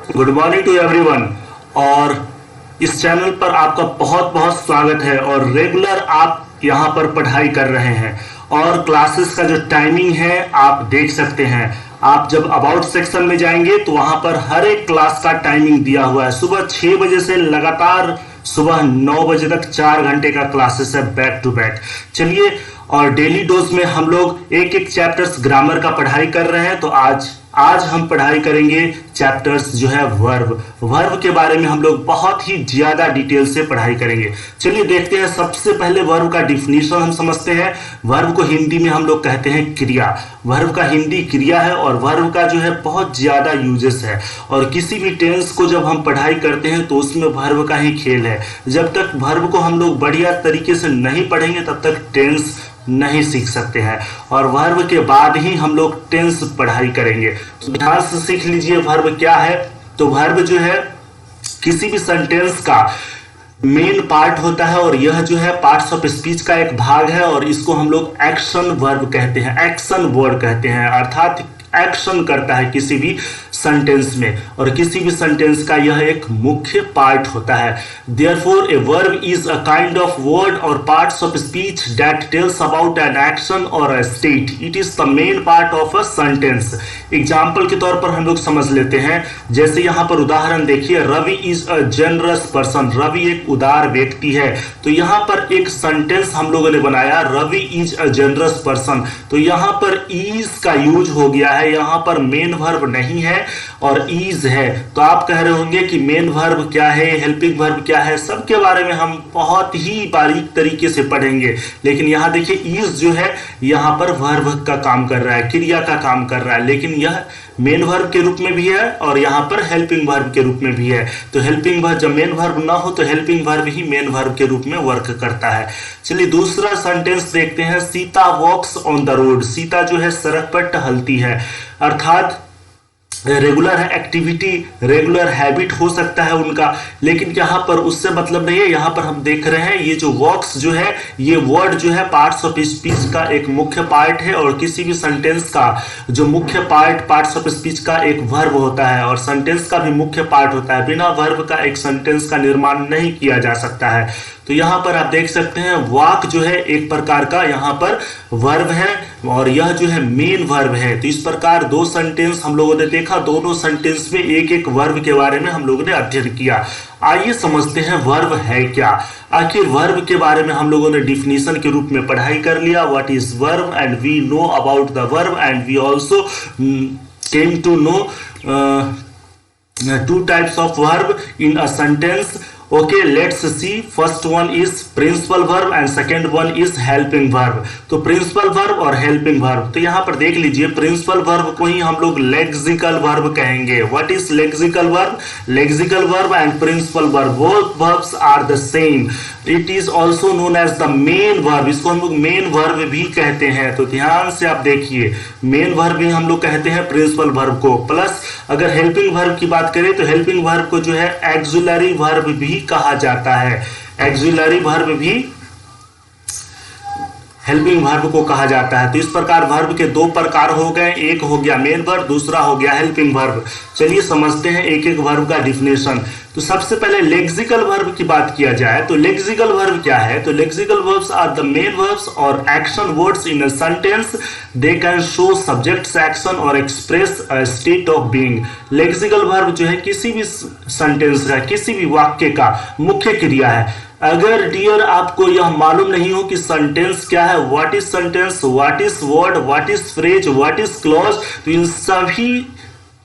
Good morning to everyone. और इस channel पर आपका बहुत बहुत स्वागत है और रेगुलर आप यहाँ पर पढ़ाई कर रहे हैं और क्लासेस का जो टाइमिंग है आप देख सकते हैं। आप जब अबाउट सेक्शन में जाएंगे तो वहां पर हर एक क्लास का टाइमिंग दिया हुआ है। सुबह 6 बजे से लगातार सुबह 9 बजे तक 4 घंटे का क्लासेस है बैक टू बैक। चलिए, और डेली डोज में हम लोग एक एक चैप्टर्स ग्रामर का पढ़ाई कर रहे हैं। तो आज हम पढ़ाई करेंगे चैप्टर्स जो है वर्ब के बारे में हम लोग बहुत ही ज्यादा डिटेल से पढ़ाई करेंगे। चलिए देखते हैं। सबसे पहले वर्ब का डिफिनीशन हम समझते हैं। वर्ब को हिंदी में हम लोग कहते हैं क्रिया। वर्ब का हिंदी क्रिया है और वर्ब का जो है बहुत ज्यादा यूजेस है। और किसी भी टेंस को जब हम पढ़ाई करते हैं तो उसमें वर्ब का ही खेल है। जब तक वर्ब को हम लोग बढ़िया तरीके से नहीं पढ़ेंगे तब तक टेंस नहीं सीख सकते हैं। और वर्ब के बाद ही हम लोग टेंस पढ़ाई करेंगे। तो ध्यान से सीख लीजिए वर्ब क्या है। तो वर्ब जो है किसी भी सेंटेंस का मेन पार्ट होता है और यह जो है पार्ट्स ऑफ स्पीच का एक भाग है और इसको हम लोग एक्शन वर्ब कहते हैं, एक्शन वर्ड कहते हैं। अर्थात एक्शन करता है किसी भी सेंटेंस में और किसी भी सेंटेंस का यह एक मुख्य पार्ट होता है। Therefore a verb is a kind of word और parts of speech that tells about an action और a state. It is the main part of a sentence. Example के तौर पर हम लोग समझ लेते हैं। जैसे यहाँ पर उदाहरण देखिए, Ravi is a generous person. Ravi एक उदार व्यक्ति है। तो यहाँ पर एक सेंटेंस हम लोगों ने बनाया, Ravi is a generous person. तो यहाँ पर इज का यूज हो गया है, यहाँ पर मेन वर्ब नहीं है और इज है। तो आप कह रहे होंगे कि मेन वर्ब क्या है, हेल्पिंग वर्ब क्या है, सबके बारे में हम बहुत ही बारीक तरीके से पढ़ेंगे। लेकिन यहाँ देखिए इज जो है यहाँ पर वर्ब का काम कर रहा है, क्रिया का काम कर रहा है, लेकिन यह मेन वर्ब के रूप में भी है और यहाँ पर हेल्पिंग वर्ब के रूप में भी है। तो हेल्पिंग वर्ब जब मेन वर्ब ना हो तो हेल्पिंग वर्ब ही मेन वर्ब के रूप में वर्क करता है। चलिए दूसरा सेंटेंस देखते हैं। Sita walks on the road. Sita जो है सड़क पर टहलती है। अर्थात रेगुलर एक्टिविटी, रेगुलर हैबिट हो सकता है उनका, लेकिन यहाँ पर उससे मतलब नहीं है। यहाँ पर हम देख रहे हैं ये जो वॉक्स जो है ये वर्ड जो है पार्ट्स ऑफ स्पीच का एक मुख्य पार्ट है और किसी भी सेंटेंस का जो मुख्य पार्ट पार्ट्स ऑफ स्पीच का एक वर्ब होता है और सेंटेंस का भी मुख्य पार्ट होता है। बिना वर्ब का एक सेंटेंस का निर्माण नहीं किया जा सकता है। तो यहाँ पर आप देख सकते हैं वॉक जो है एक प्रकार का यहाँ पर वर्ब है और यह जो है मेन वर्ब है। तो इस प्रकार दो सेंटेंस हम लोगों ने देखा, दोनों सेंटेंस में एक एक वर्ब के बारे में हम लोगों ने अध्ययन किया। आइए समझते हैं वर्ब है क्या। आखिर वर्ब के बारे में हम लोगों ने डिफिनीशन के रूप में पढ़ाई कर लिया, what is verb, and we know about the verb and we also came to know two types of verb in a sentence. Okay, let's see. First one is principal verb and second one is helping verb. तो principal verb और helping verb, तो यहाँ पर देख लीजिए principal verb को ही हम लोग lexical verb कहेंगे। What is lexical verb? Lexical verb and principal verb both verbs are the same. It is also known as the main verb. इसको हम लोग main verb भी कहते हैं। तो ध्यान से आप देखिए, main verb भी हम लोग कहते हैं principal verb को। प्लस अगर helping verb की बात करें तो helping verb को जो है auxiliary verb भी कहा जाता है। एक्सिलरी वर्ब भी हेल्पिंग वर्ब को कहा जाता है। तो इस प्रकार वर्ब के दो प्रकार हो गए, एक हो गया मेन वर्ब, दूसरा हो गया हेल्पिंग वर्ब। चलिए समझते हैं एक एक वर्ब का डिफिनेशन। तो सबसे पहले लेक्सिकल वर्ब की बात किया जाए तो लेक्सिकल वर्ब क्या है। तो lexical verbs are the main verbs और action words in a sentence. They can show subjects action और express a state of being. Lexical verb जो है किसी भी सेंटेंस का, किसी भी वाक्य का मुख्य क्रिया है। अगर डियर आपको यह मालूम नहीं हो कि सेंटेंस क्या है, what is sentence, what is word, what is phrase, what is clause, तो इन सभी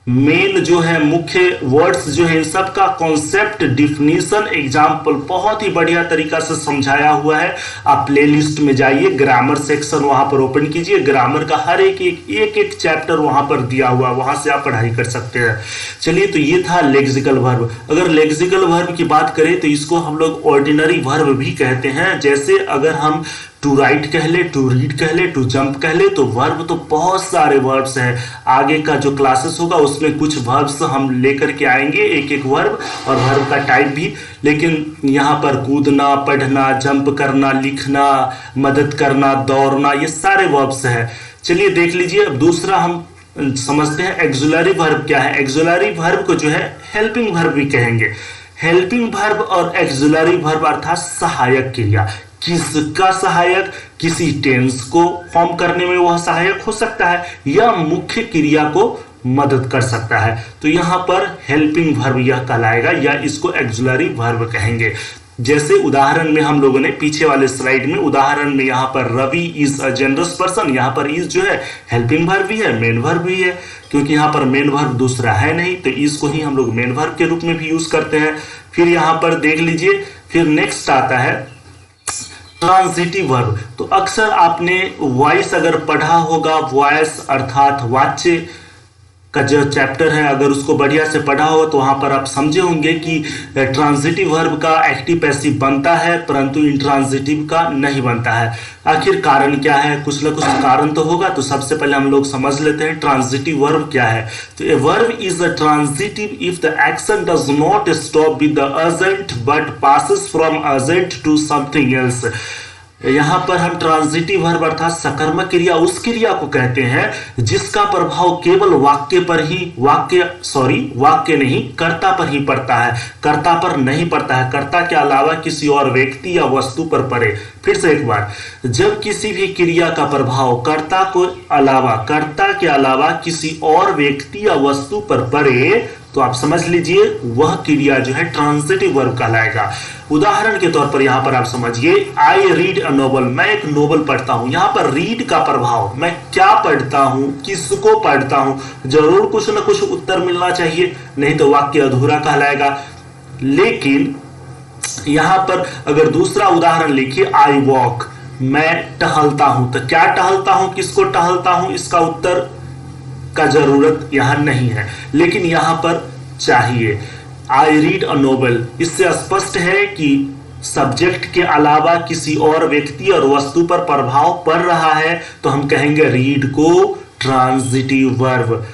मेन जो है मुख्य वर्ड्स जो है इन सब का कॉन्सेप्ट, डिफिनीशन, एग्जाम्पल बहुत ही बढ़िया तरीका से समझाया हुआ है। आप प्लेलिस्ट में जाइए, ग्रामर सेक्शन वहां पर ओपन कीजिए, ग्रामर का हर एक चैप्टर वहां पर दिया हुआ, वहां से आप पढ़ाई कर सकते हैं। चलिए, तो ये था लेक्सिकल वर्ब। अगर लेक्सिकल वर्ब की बात करें तो इसको हम लोग ऑर्डिनरी वर्ब भी कहते हैं। जैसे अगर हम टू राइट कह ले, टू रीड कह ले, टू जंप कह ले, तो वर्ब तो बहुत सारे वर्ब्स हैं। आगे का जो क्लासेस होगा उसमें कुछ वर्ब्स हम लेकर के आएंगे, एक एक वर्ब और वर्ब का टाइप भी। लेकिन यहाँ पर कूदना, पढ़ना, जंप करना, लिखना, मदद करना, दौड़ना, ये सारे वर्ब्स हैं। चलिए देख लीजिए। अब दूसरा हम समझते हैं एक्सुलरी वर्ब क्या है। एक्सुलरी वर्ब को जो है हेल्पिंग वर्ब भी कहेंगे। हेल्पिंग वर्ब और एक्सुलरी वर्ब अर्थात सहायक क्रिया। किसका सहायक? किसी टेंस को फॉर्म करने में वह सहायक हो सकता है या मुख्य क्रिया को मदद कर सकता है। तो यहां पर हेल्पिंग वर्ब यह कहलाएगा या इसको एक्सुलरी वर्ब कहेंगे। जैसे उदाहरण में हम लोगों ने पीछे वाले स्लाइड में उदाहरण में यहां पर Ravi is a generous person, यहां पर इज जो है हेल्पिंग वर्ब भी है, मेन वर्ब भी है, क्योंकि यहां पर मेन वर्ब दूसरा है नहीं, तो इज को ही हम लोग मेन वर्ब के रूप में भी यूज करते हैं। फिर यहां पर देख लीजिए, फिर नेक्स्ट आता है ट्रांजिटिव वर्ब। तो अक्सर आपने वॉइस अगर पढ़ा होगा, वॉइस अर्थात वाच्य का जो चैप्टर है अगर उसको बढ़िया से पढ़ा हो तो वहां पर आप समझे होंगे कि ट्रांजिटिव वर्ब का एक्टिव पैसिव बनता है परंतु इंट्रांजिटिव का नहीं बनता है। आखिर कारण क्या है? कुछ ना कुछ कारण तो होगा। तो सबसे पहले हम लोग समझ लेते हैं ट्रांजिटिव वर्ब क्या है। तो a verb is a transitive if the action does not stop with the agent but passes from agent to something else. यहां पर हम ट्रांजिटिव वर्ब अर्थात सकर्मक क्रिया उस क्रिया को कहते हैं जिसका प्रभाव केवल वाक्य नहीं कर्ता पर ही पड़ता है, कर्ता पर नहीं पड़ता है, कर्ता के अलावा किसी और व्यक्ति या वस्तु पर पड़े। फिर से एक बार, जब किसी भी क्रिया का प्रभाव कर्ता के अलावा किसी और व्यक्ति या वस्तु पर पड़े तो आप समझ लीजिए वह क्रिया जो है ट्रांजिटिव वर्ब कहलाएगा। उदाहरण के तौर पर यहां पर आप समझिए, आई रीड अ नोवेल, मैं एक नोवेल पढ़ता हूं। यहां पर रीड का प्रभाव, मैं क्या पढ़ता हूं, किसको पढ़ता हूं, जरूर कुछ ना कुछ उत्तर मिलना चाहिए, नहीं तो वाक्य अधूरा कहलाएगा। लेकिन यहां पर अगर दूसरा उदाहरण लिखिए, आई वॉक, मैं टहलता हूं, तो क्या टहलता हूं, किसको टहलता हूं, इसका उत्तर का जरूरत यहां नहीं है, लेकिन यहां पर चाहिए। आई रीड अ नोवेल, इससे स्पष्ट है कि सब्जेक्ट के अलावा किसी और व्यक्ति और वस्तु पर प्रभाव पड़ रहा है तो हम कहेंगे रीड को ट्रांजिटिव वर्ब।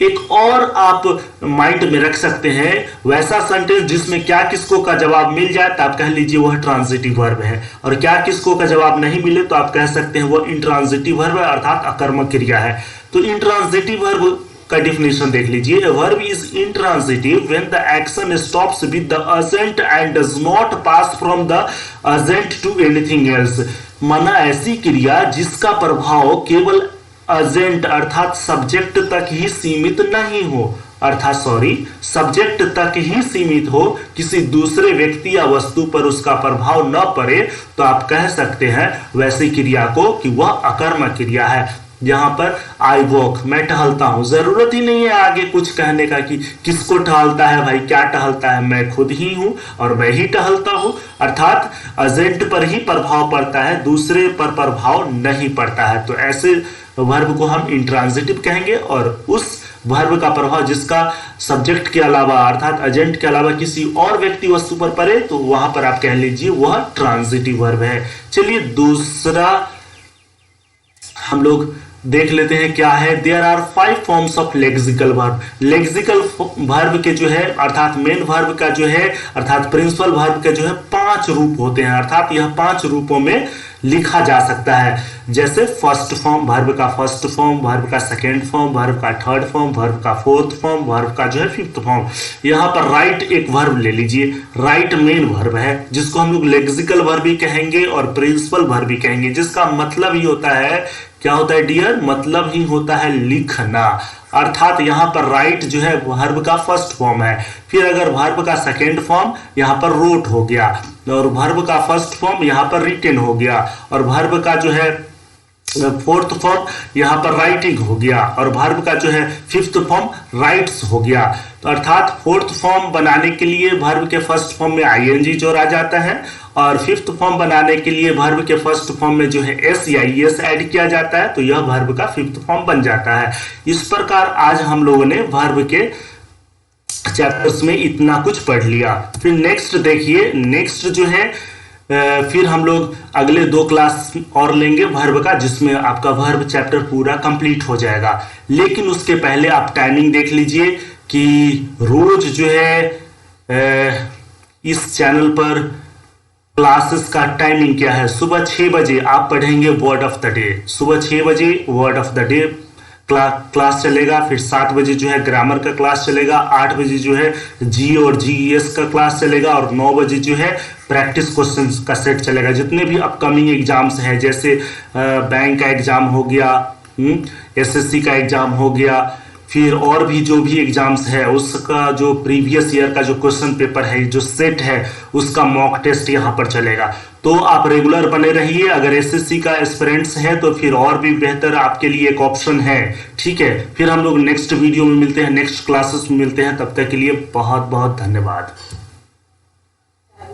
एक और आप माइंड में रख सकते हैं वैसा सेंटेंस जिसमें क्या किसको का जवाब मिल जाए तो आप कह लीजिए वह ट्रांजिटिव वर्ब है, और क्या किसको का जवाब नहीं मिले तो आप कह सकते हैं वह इंट्रांजिटिव वर्ब है अर्थात अकर्मक क्रिया है। तो इंट्रांजिटिव वर्ब का डिफिनेशन देख लीजिए, a verb is intransitive when the action stops with the agent and does not pass from the agent to anything else। माना ऐसी क्रिया जिसका प्रभाव केवल एजेंट अर्थात सब्जेक्ट तक ही सीमित नहीं हो, सब्जेक्ट तक ही सीमित हो, किसी दूसरे व्यक्ति या वस्तु पर उसका प्रभाव न पड़े तो आप कह सकते हैं वैसी क्रिया को कि वह अकर्मक क्रिया है। यहां पर आई वॉक, मैं टहलता हूं, जरूरत ही नहीं है आगे कुछ कहने का कि किसको टहलता है, भाई क्या टहलता है, मैं खुद ही हूं और मैं ही टहलता हूं, अर्थात एजेंट पर ही प्रभाव पड़ता है, दूसरे पर प्रभाव नहीं पड़ता है। तो ऐसे वर्ब को हम इंट्रांजिटिव कहेंगे, और उस वर्ब का प्रभाव जिसका सब्जेक्ट के अलावा अर्थात एजेंट के अलावा किसी और व्यक्ति वस्तु पर पड़े तो वहां पर आप कह लीजिए वह ट्रांजिटिव वर्ब है। चलिए दूसरा हम लोग देख लेते हैं क्या है। There are 5 forms of lexical verb. Lexical verb के जो है अर्थात मेन वर्ब का जो है अर्थात प्रिंसिपल वर्ब के जो है 5 रूप होते हैं, अर्थात यह 5 रूपों में लिखा जा सकता है। जैसे फर्स्ट फॉर्म, वर्ब का फर्स्ट फॉर्म, वर्ब का सेकेंड फॉर्म, वर्ब का थर्ड फॉर्म, वर्ब का फोर्थ फॉर्म, वर्ब का जो है फिफ्थ फॉर्म। यहां पर राइट एक वर्ब ले लीजिए, राइट मेन वर्ब है जिसको हम लोग लेक्सिकल वर्ब भी कहेंगे और प्रिंसिपल वर्ब भी कहेंगे, जिसका मतलब ही होता है, क्या होता है डियर, मतलब ही होता है लिखना। अर्थात यहां पर राइट जो है वर्ब का फर्स्ट फॉर्म है, फिर अगर वर्ब का सेकेंड फॉर्म यहां पर रोट हो गया, और वर्ब का फर्स्ट फॉर्म यहां पर रिटेन हो गया, और वर्ब का जो है फोर्थ फॉर्म यहां पर राइटिंग हो गया, और वर्ब का जो है फिफ्थ फॉर्म राइट्स हो गया। तो अर्थात फोर्थ फॉर्म बनाने के लिए वर्ब के फर्स्ट फॉर्म में आईएनजी जोड़ा जाता है, और फिफ्थ फॉर्म बनाने के लिए वर्ब के फर्स्ट फॉर्म में जो है एस या ईएस ऐड किया जाता है, तो यह वर्ब का फिफ्थ फॉर्म बन जाता है। इस प्रकार आज हम लोगों ने वर्ब के चैप्टर्स में इतना कुछ पढ़ लिया। फिर नेक्स्ट देखिए, नेक्स्ट जो है फिर हम लोग अगले 2 क्लास और लेंगे वर्ब का, जिसमें आपका वर्ब चैप्टर पूरा कंप्लीट हो जाएगा। लेकिन उसके पहले आप टाइमिंग देख लीजिए कि रोज जो है इस चैनल पर क्लासेस का टाइमिंग क्या है। सुबह 6 बजे आप पढ़ेंगे वर्ड ऑफ द डे, सुबह 6 बजे word of the day class चलेगा, फिर 7 बजे जो है ग्रामर का क्लास चलेगा, 8 बजे जो है जी और जीईएस का क्लास चलेगा और 9 बजे जो है प्रैक्टिस क्वेश्चंस का सेट चलेगा। जितने भी अपकमिंग एग्जाम्स हैं, जैसे बैंक का एग्जाम हो गया, एसएससी का एग्जाम हो गया, फिर और भी जो भी एग्जाम्स है उसका जो प्रीवियस ईयर का जो क्वेश्चन पेपर है, जो सेट है, उसका मॉक टेस्ट यहाँ पर चलेगा। तो आप रेगुलर बने रहिए। अगर एसएससी का एस्पिरेंट्स है तो फिर और भी बेहतर आपके लिए एक ऑप्शन है। ठीक है, फिर हम लोग नेक्स्ट वीडियो में मिलते हैं, नेक्स्ट क्लासेस में मिलते हैं। तब तक के लिए बहुत बहुत धन्यवाद।